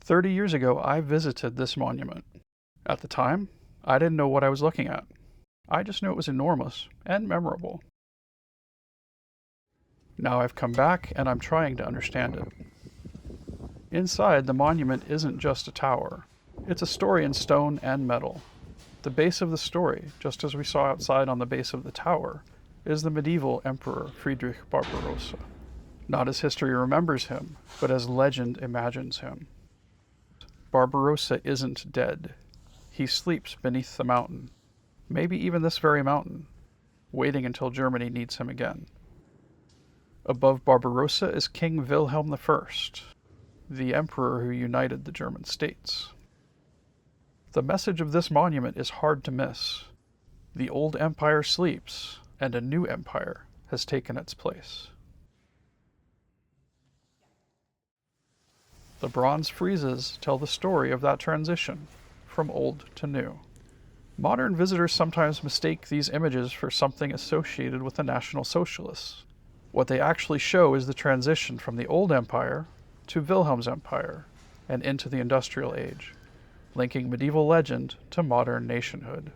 30 years ago, I visited this monument. At the time, I didn't know what I was looking at. I just knew it was enormous and memorable. Now I've come back and I'm trying to understand it. Inside, the monument isn't just a tower. It's a story in stone and metal. The base of the story, just as we saw outside on the base of the tower, is the medieval Emperor Friedrich Barbarossa. Not as history remembers him, but as legend imagines him. Barbarossa isn't dead. He sleeps beneath the mountain, maybe even this very mountain, waiting until Germany needs him again. Above Barbarossa is King Wilhelm I, the emperor who united the German states. The message of this monument is hard to miss. The old empire sleeps, and a new empire has taken its place. The bronze friezes tell the story of that transition, from old to new. Modern visitors sometimes mistake these images for something associated with the National Socialists. What they actually show is the transition from the old empire to Wilhelm's empire and into the industrial age, linking medieval legend to modern nationhood.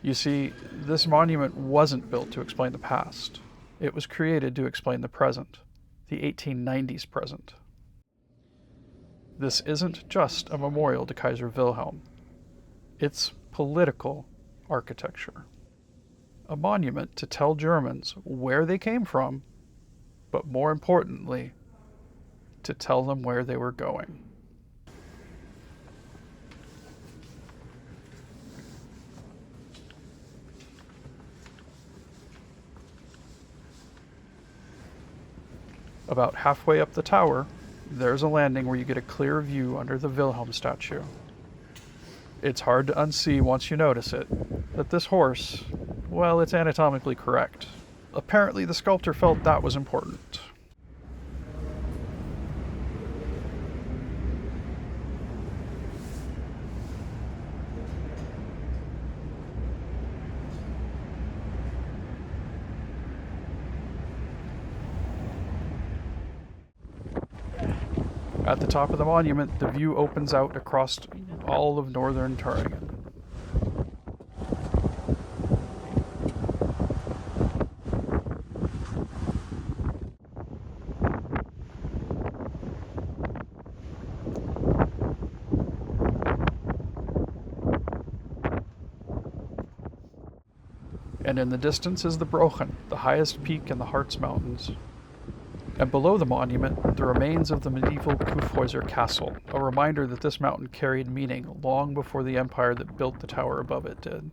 You see, this monument wasn't built to explain the past. It was created to explain the present, the 1890s present. This isn't just a memorial to Kaiser Wilhelm. It's political architecture. A monument to tell Germans where they came from, but more importantly, to tell them where they were going. About halfway up the tower, there's a landing where you get a clear view under the Wilhelm statue. It's hard to unsee once you notice it, that this horse, well, it's anatomically correct. Apparently the sculptor felt that was important. At the top of the monument, the view opens out across all of northern Thuringia. And in the distance is the Brochen, the highest peak in the Harz Mountains. And below the monument, the remains of the medieval Kyffhäuser castle, a reminder that this mountain carried meaning long before the empire that built the tower above it did.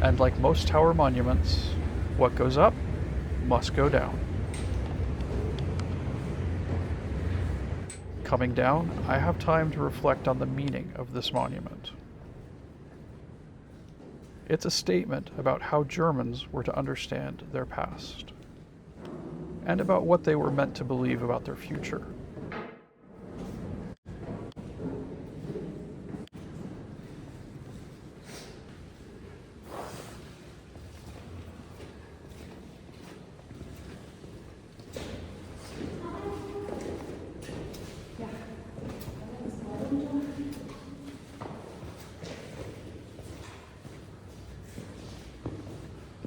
And like most tower monuments, what goes up must go down. Coming down, I have time to reflect on the meaning of this monument. It's a statement about how Germans were to understand their past, and about what they were meant to believe about their future.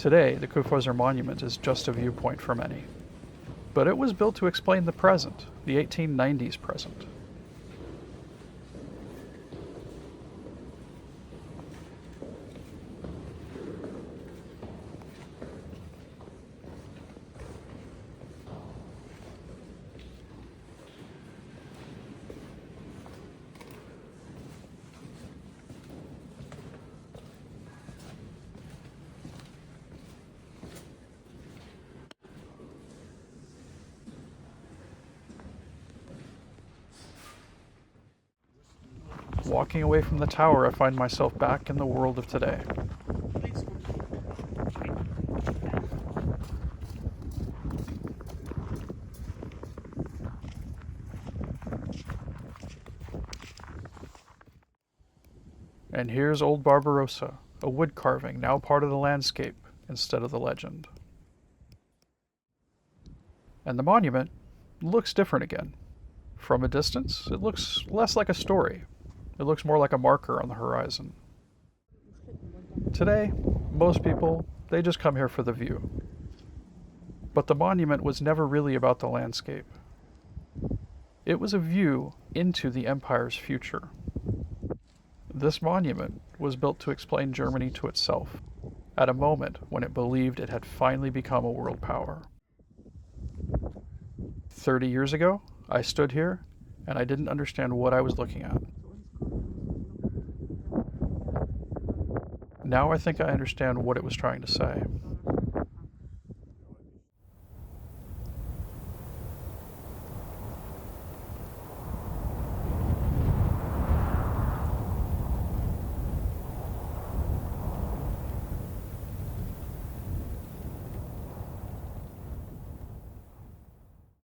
Today, the Kyffhäuser Monument is just a viewpoint for many. But it was built to explain the present, the 1890s present. Walking away from the tower, I find myself back in the world of today. And here's old Barbarossa, a wood carving now part of the landscape, instead of the legend. And the monument looks different again. From a distance, it looks less like a story. It looks more like a marker on the horizon. Today, most people, they just come here for the view. But the monument was never really about the landscape. It was a view into the empire's future. This monument was built to explain Germany to itself, at a moment when it believed it had finally become a world power. 30 years ago, I stood here, and I didn't understand what I was looking at. Now I think I understand what it was trying to say.